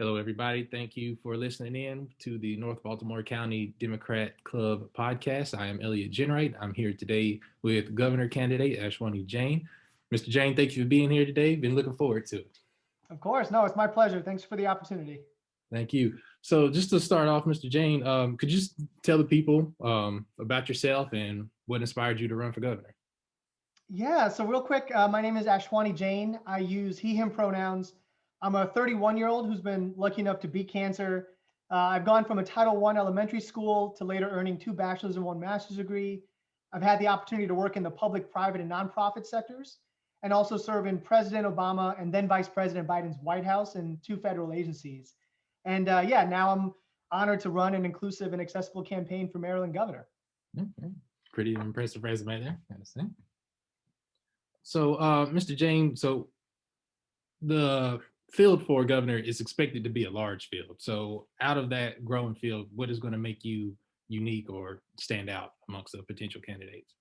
Hello, everybody. Thank you for listening in to the North Baltimore County Democrat Club podcast. I am Elliot Jenwright. I'm here today with Governor candidate Ashwani Jain. Mr. Jain, thank you for being here today. Been looking forward to it. Of course. No, it's my pleasure. Thanks for the opportunity. Thank you. So, just to start off, Mr. Jain, could you just tell the people about yourself and what inspired you to run for governor? Yeah, so real quick, my name is Ashwani Jain. I use he, him pronouns. I'm a 31-year-old who's been lucky enough to beat cancer. I've gone from a Title I elementary school to later earning 2 bachelor's and 1 master's degree. I've had the opportunity to work in the public, private, and nonprofit sectors, and also serve in President Obama and then Vice President Biden's White House and 2 federal agencies. And yeah, now I'm honored to run an inclusive and accessible campaign for Maryland governor. Okay. Pretty impressive resume there, I understand. So, Mr. Jain, so the field for governor is expected to be a large field. So out of that growing field, what is going to make you unique or stand out amongst the potential candidates?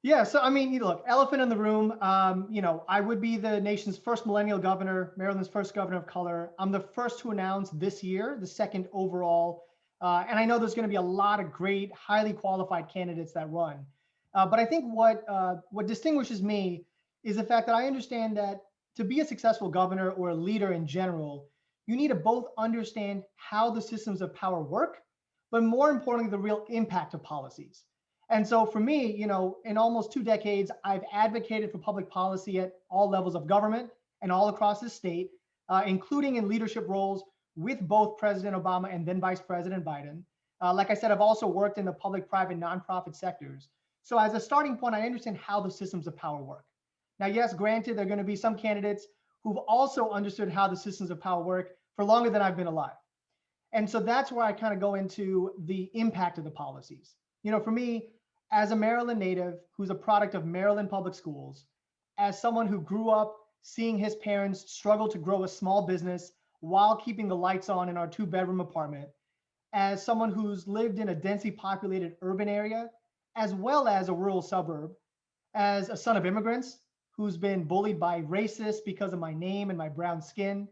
Yeah, so I mean, look, elephant in the room. I would be the nation's first millennial governor, Maryland's first governor of color. I'm the first to announce this year, the second overall. And I know there's going to be a lot of great, highly qualified candidates that run. But I think what distinguishes me is the fact that I understand that to be a successful governor or a leader in general, you need to both understand how the systems of power work, but more importantly, the real impact of policies. And so for me, in almost 2 decades, I've advocated for public policy at all levels of government and all across the state, including in leadership roles with both President Obama and then Vice President Biden. Like I said, I've also worked in the public, private, nonprofit sectors. So as a starting point, I understand how the systems of power work. Now, yes, granted, there are going to be some candidates who've also understood how the systems of power work for longer than I've been alive. And so that's where I kind of go into the impact of the policies. For me, as a Maryland native who's a product of Maryland public schools, as someone who grew up seeing his parents struggle to grow a small business while keeping the lights on in our 2 bedroom apartment, as someone who's lived in a densely populated urban area, as well as a rural suburb, as a son of immigrants who's been bullied by racists because of my name and my brown skin,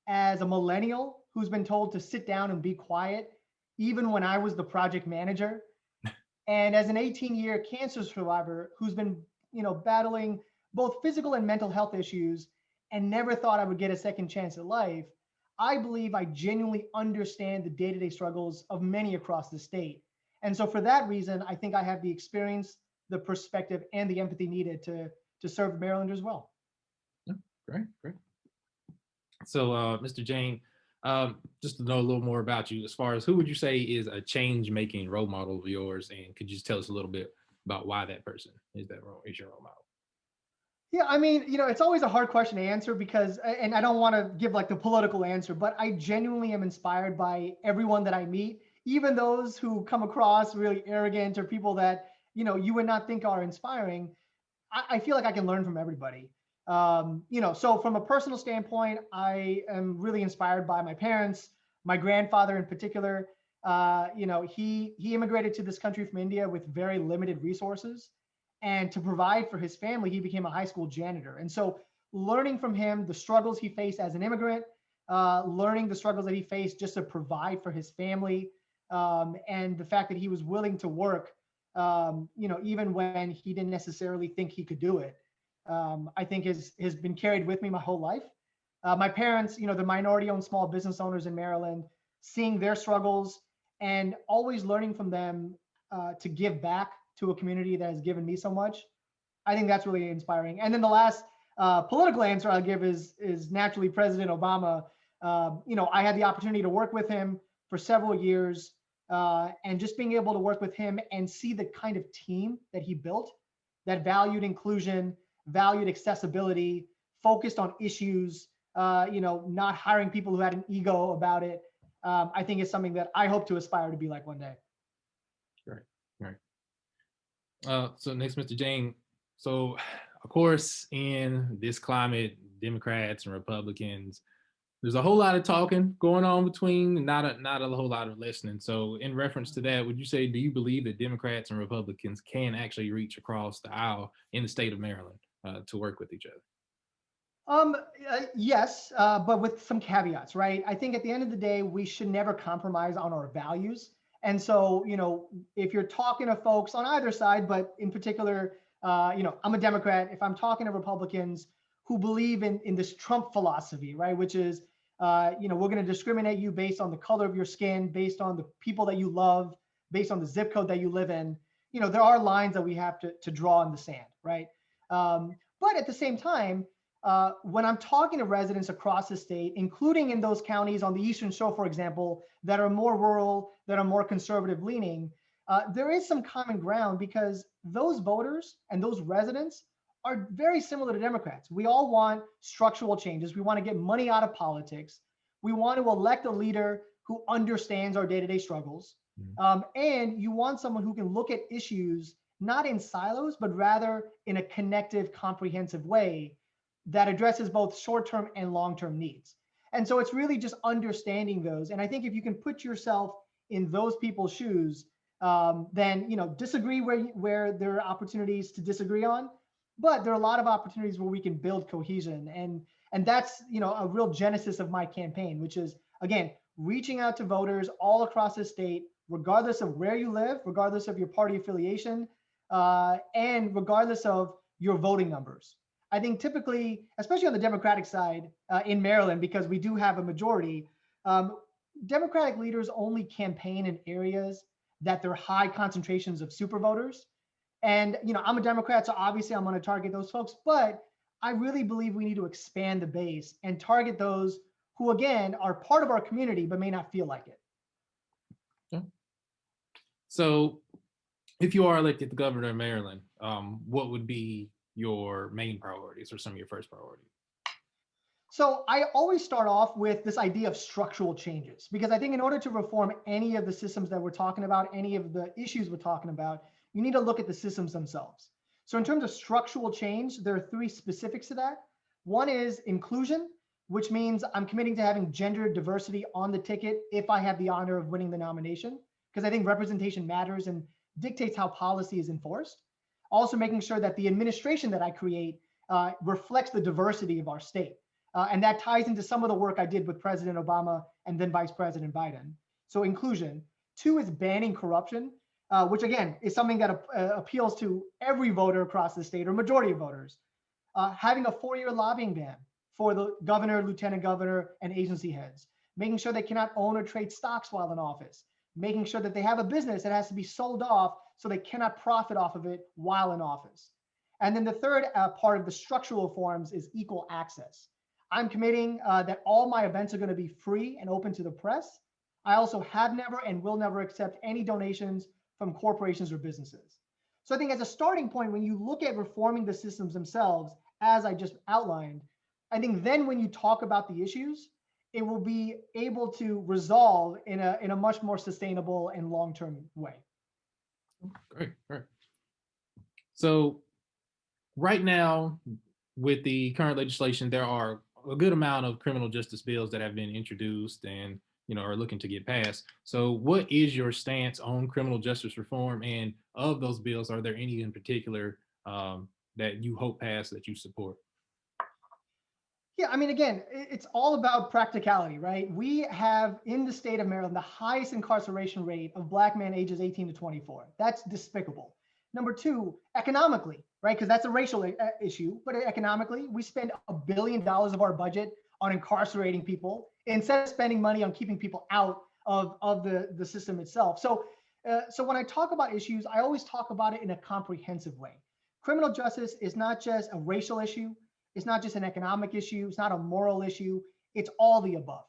as a millennial who's been told to sit down and be quiet, even when I was the project manager, and as an 18-year cancer survivor who's been, battling both physical and mental health issues and never thought I would get a second chance at life, I believe I genuinely understand the day-to-day struggles of many across the state. And so for that reason, I think I have the experience, the perspective, and the empathy needed to serve Marylanders well. Yeah, great, great. So, Mr. Jain, just to know a little more about you, as far as who would you say is a change-making role model of yours, and could you just tell us a little bit about why that person is your role model? Yeah, I mean, it's always a hard question to answer because, and I don't want to give like the political answer, but I genuinely am inspired by everyone that I meet, even those who come across really arrogant or people that, you would not think are inspiring. I feel like I can learn from everybody. So from a personal standpoint, I am really inspired by my parents, my grandfather in particular. He immigrated to this country from India with very limited resources, and to provide for his family, he became a high school janitor. And so, learning from him the struggles he faced as an immigrant, learning the struggles that he faced just to provide for his family, and the fact that he was willing to work, even when he didn't necessarily think he could do it, I think has been carried with me my whole life. My parents, the minority-owned small business owners in Maryland, seeing their struggles and always learning from them to give back to a community that has given me so much. I think that's really inspiring. And then the last political answer I'll give is naturally President Obama. I had the opportunity to work with him for several years, and just being able to work with him and see the kind of team that he built that valued inclusion, valued accessibility, focused on issues, not hiring people who had an ego about it. I think is something that I hope to aspire to be like one day. Great, great. So next, Mr. Jain. So, of course, in this climate, Democrats and Republicans, there's a whole lot of talking going on between, not a whole lot of listening. So, in reference to that, would you say, do you believe that Democrats and Republicans can actually reach across the aisle in the state of Maryland to work with each other? Um, yes, but with some caveats, right? I think at the end of the day, we should never compromise on our values. And so, if you're talking to folks on either side, but in particular, I'm a Democrat. If I'm talking to Republicans who believe in this Trump philosophy, right, which is, we're going to discriminate you based on the color of your skin, based on the people that you love, based on the zip code that you live in. There are lines that we have to draw in the sand, right? But at the same time, when I'm talking to residents across the state, including in those counties on the Eastern Shore, for example, that are more rural, that are more conservative leaning, there is some common ground because those voters and those residents are very similar to Democrats. We all want structural changes. We want to get money out of politics. We want to elect a leader who understands our day-to-day struggles. And you want someone who can look at issues not in silos, but rather in a connective, comprehensive way that addresses both short-term and long-term needs. And so it's really just understanding those. And I think if you can put yourself in those people's shoes, then disagree where there are opportunities to disagree on, but there are a lot of opportunities where we can build cohesion. And that's a real genesis of my campaign, which is again reaching out to voters all across the state, regardless of where you live, regardless of your party affiliation, and regardless of your voting numbers. I think typically, especially on the Democratic side in Maryland, because we do have a majority, Democratic leaders only campaign in areas that there are high concentrations of super voters. And I'm a Democrat, so obviously I'm going to target those folks. But I really believe we need to expand the base and target those who, again, are part of our community but may not feel like it. Yeah. So, if you are elected the governor of Maryland, what would be your main priorities or some of your first priorities? So I always start off with this idea of structural changes, because I think in order to reform any of the systems that we're talking about, any of the issues we're talking about, you need to look at the systems themselves. So in terms of structural change, there are three specifics to that. One is inclusion, which means I'm committing to having gender diversity on the ticket if I have the honor of winning the nomination, because I think representation matters and dictates how policy is enforced. Also making sure that the administration that I create reflects the diversity of our state. And that ties into some of the work I did with President Obama and then Vice President Biden. So inclusion. Two is banning corruption, which again is something that appeals to every voter across the state or majority of voters. Having a 4-year lobbying ban for the governor, lieutenant governor, and agency heads. Making sure they cannot own or trade stocks while in office. Making sure that they have a business that has to be sold off so they cannot profit off of it while in office. And then the third part of the structural reforms is equal access. I'm committing that all my events are going to be free and open to the press. I also have never and will never accept any donations from corporations or businesses. So I think as a starting point, when you look at reforming the systems themselves, as I just outlined, I think then when you talk about the issues, it will be able to resolve in a much more sustainable and long-term way. Great, great. So right now, with the current legislation, there are a good amount of criminal justice bills that have been introduced and are looking to get passed. So what is your stance on criminal justice reform? And of those bills, are there any in particular that you hope pass that you support? Yeah, I mean, again, it's all about practicality, right? We have in the state of Maryland the highest incarceration rate of Black men ages 18 to 24. That's despicable. Number two, economically, right? Because that's a racial issue, but economically, we spend $1 billion of our budget on incarcerating people instead of spending money on keeping people out of the system itself. So when I talk about issues, I always talk about it in a comprehensive way. Criminal justice is not just a racial issue. It's not just an economic issue. It's not a moral issue. It's all the above.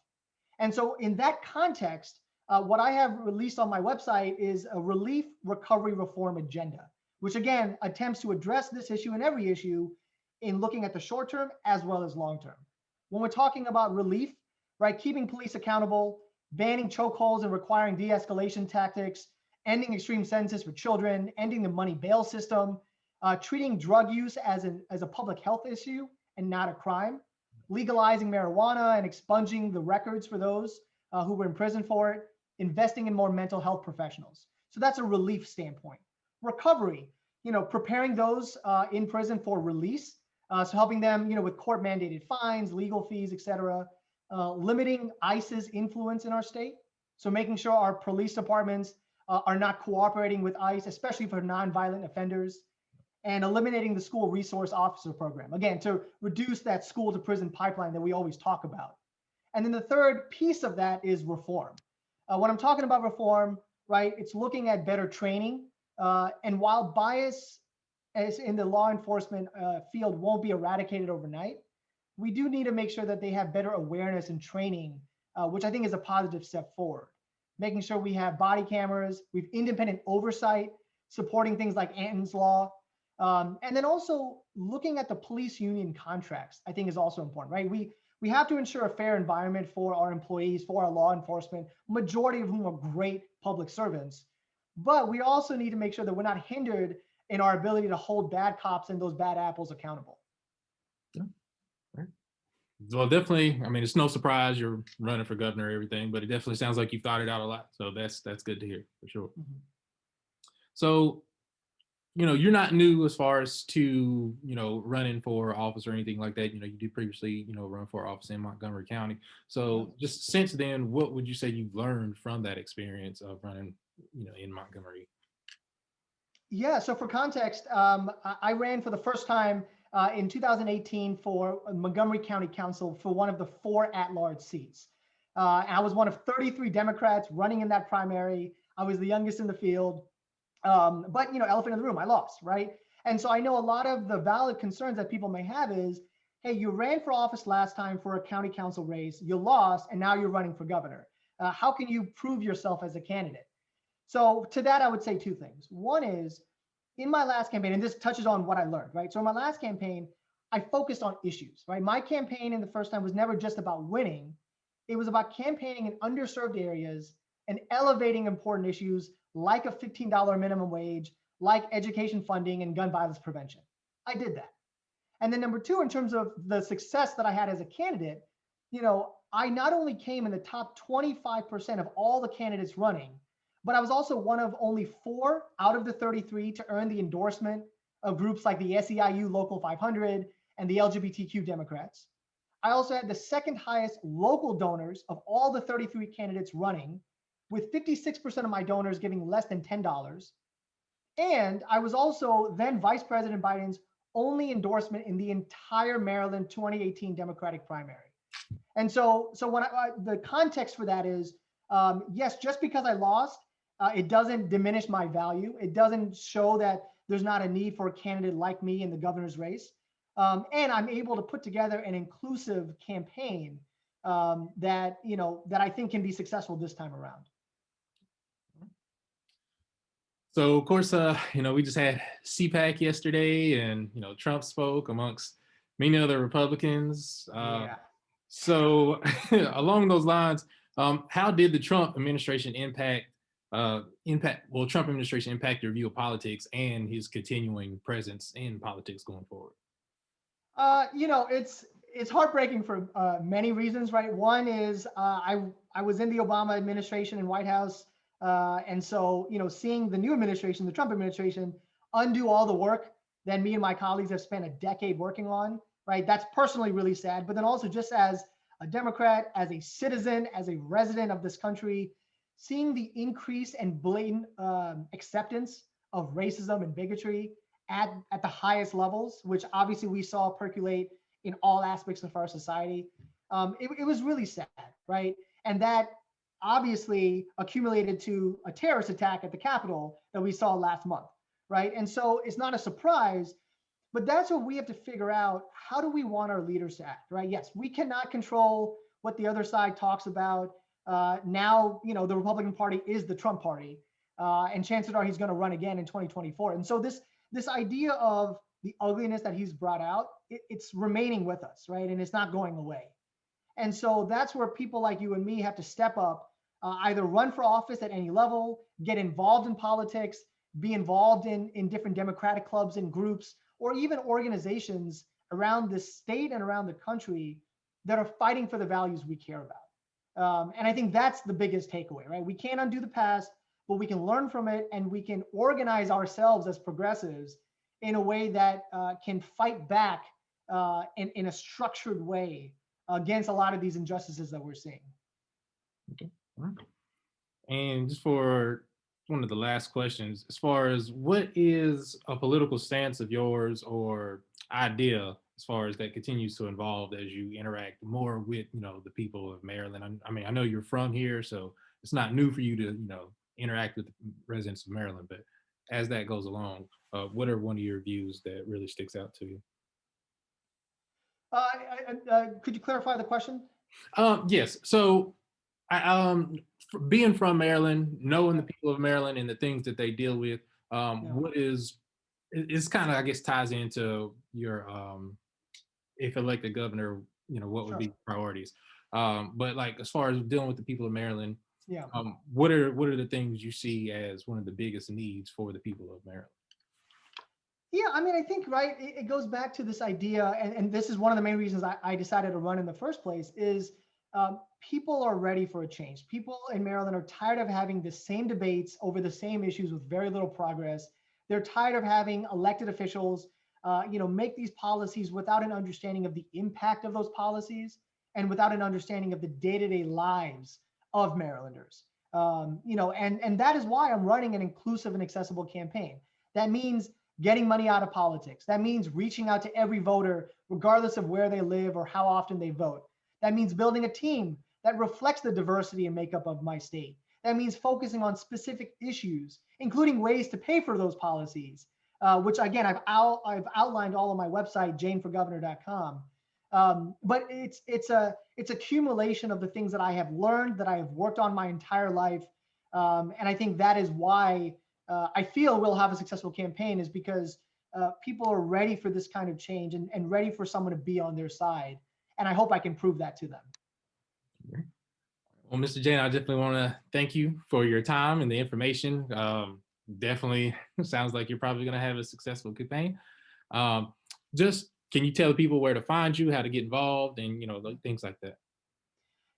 And so in that context, what I have released on my website is a relief, recovery, reform agenda, which again attempts to address this issue and every issue in looking at the short term as well as long term. When we're talking about relief, right, keeping police accountable, banning chokeholds and requiring de-escalation tactics, ending extreme sentences for children, ending the money bail system, treating drug use as a public health issue and not a crime, legalizing marijuana and expunging the records for those who were in prison for it, investing in more mental health professionals. So that's a relief standpoint. Recovery, preparing those in prison for release, So helping them, with court mandated fines, legal fees, et cetera. Limiting ICE's influence in our state. So making sure our police departments are not cooperating with ICE, especially for nonviolent offenders, and eliminating the school resource officer program, again, to reduce that school to prison pipeline that we always talk about. And then the third piece of that is reform. When I'm talking about reform, right, it's looking at better training. And while bias as in the law enforcement field won't be eradicated overnight, we do need to make sure that they have better awareness and training, which I think is a positive step forward. Making sure we have body cameras, we've independent oversight, supporting things like Anton's Law. And then also looking at the police union contracts, I think is also important, right? We have to ensure a fair environment for our employees, for our law enforcement, majority of whom are great public servants. But we also need to make sure that we're not hindered in our ability to hold bad cops and those bad apples accountable. Yeah. Right. Well, definitely. I mean, it's no surprise you're running for governor and everything, but it definitely sounds like you've thought it out a lot. So that's good to hear for sure. Mm-hmm. So, you're not new as far as to, running for office or anything like that. You did previously, run for office in Montgomery County. So just since then, what would you say you've learned from that experience of running, in Montgomery? Yeah, so for context, I ran for the first time in 2018 for Montgomery County Council for one of the 4 at-large seats. And I was one of 33 Democrats running in that primary. I was the youngest in the field. But elephant in the room, I lost, right? And so I know a lot of the valid concerns that people may have is, hey, you ran for office last time for a county council race, you lost, and now you're running for governor. How can you prove yourself as a candidate? So to that, I would say 2 things. One is, in my last campaign, and this touches on what I learned, right? So in my last campaign, I focused on issues, right? My campaign in the first time was never just about winning. It was about campaigning in underserved areas and elevating important issues like a $15 minimum wage, like education funding and gun violence prevention. I did that. And then number 2, in terms of the success that I had as a candidate, I not only came in the top 25% of all the candidates running, but I was also one of only 4 out of the 33 to earn the endorsement of groups like the SEIU Local 500 and the LGBTQ Democrats. I also had the second highest local donors of all the 33 candidates running, with 56% of my donors giving less than $10. And I was also then Vice President Biden's only endorsement in the entire Maryland 2018 Democratic primary. And so when the context for that is, yes, just because I lost, it doesn't diminish my value. It doesn't show that there's not a need for a candidate like me in the governor's race. And I'm able to put together an inclusive campaign that I think can be successful this time around. So of course, we just had CPAC yesterday, and Trump spoke amongst many other Republicans. Yeah. So along those lines, how did the Trump administration impact Trump administration impact your view of politics and his continuing presence in politics going forward? It's heartbreaking for many reasons, right? One is I was in the Obama administration and White House, and so seeing the new administration, the Trump administration, undo all the work that me and my colleagues have spent a decade working on, right? That's personally really sad. But then also just as a Democrat, as a citizen, as a resident of this country, seeing the increase and blatant acceptance of racism and bigotry at the highest levels, which obviously we saw percolate in all aspects of our society, it was really sad, right? And that obviously accumulated to a terrorist attack at the Capitol that we saw last month, right? And so it's not a surprise, but that's what we have to figure out. How do we want our leaders to act, right? Yes, we cannot control what the other side talks about. Now, the Republican Party is the Trump Party, and chances are he's going to run again in 2024. And so this idea of the ugliness that he's brought out, it's remaining with us, right? And it's not going away. And so that's where people like you and me have to step up, either run for office at any level, get involved in politics, be involved in different Democratic clubs and groups, or even organizations around the state and around the country that are fighting for the values we care about. And I think that's the biggest takeaway, right? We can't undo the past, but we can learn from it, and we can organize ourselves as progressives in a way that can fight back in a structured way against a lot of these injustices that we're seeing. Okay. All right. And just for one of the last questions, as far as what is a political stance of yours or idea as far as that continues to evolve as you interact more with, the people of Maryland? I mean, I know you're from here, so it's not new for you to, interact with the residents of Maryland, but as that goes along, what are one of your views that really sticks out to you? Could you clarify the question? Yes. So I being from Maryland, knowing Yeah, the people of Maryland and the things that they deal with, yeah, what is it's kind of, I guess, ties into your if elected governor, what would sure. be priorities. But like as far as dealing with the people of Maryland, Yeah. what are the things you see as one of the biggest needs for the people of Maryland? Yeah, I mean, I think, right, it goes back to this idea, and this is one of the main reasons I decided to run in the first place, is people are ready for a change. People in Maryland are tired of having the same debates over the same issues with very little progress. They're tired of having elected officials, make these policies without an understanding of the impact of those policies and without an understanding of the day-to-day lives of Marylanders. And that is why I'm running an inclusive and accessible campaign. That means getting money out of politics. That means reaching out to every voter, regardless of where they live or how often they vote. That means building a team that reflects the diversity and makeup of my state. That means focusing on specific issues, including ways to pay for those policies, which again, I've outlined all on my website, janeforgovernor.com. But it's accumulation of the things that I have learned, that I have worked on my entire life. And I think that is why I feel we'll have a successful campaign, is because people are ready for this kind of change and ready for someone to be on their side. And I hope I can prove that to them. Well, Mr. Jain, I definitely want to thank you for your time and the information. Definitely sounds like you're probably going to have a successful campaign. Just can you tell people where to find you, how to get involved, and like, things like that?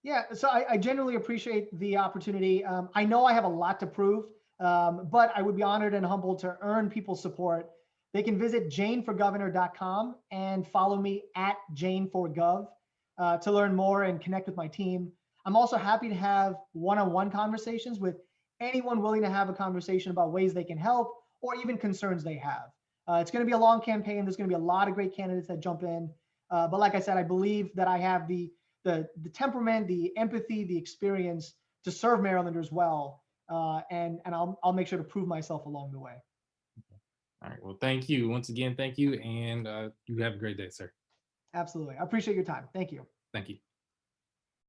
Yeah, so I genuinely appreciate the opportunity. I know I have a lot to prove, but I would be honored and humbled to earn people's support. They can visit janeforgovernor.com and follow me at janeforgov to learn more and connect with my team. I'm also happy to have one-on-one conversations with anyone willing to have a conversation about ways they can help or even concerns they have. It's going to be a long campaign. There's going to be a lot of great candidates that jump in. But like I said, I believe that I have the temperament, the empathy, the experience to serve Marylanders well, and I'll make sure to prove myself along the way. All right. Well, thank you once again. Thank you, and you have a great day, sir. Absolutely, I appreciate your time. Thank you. Thank you.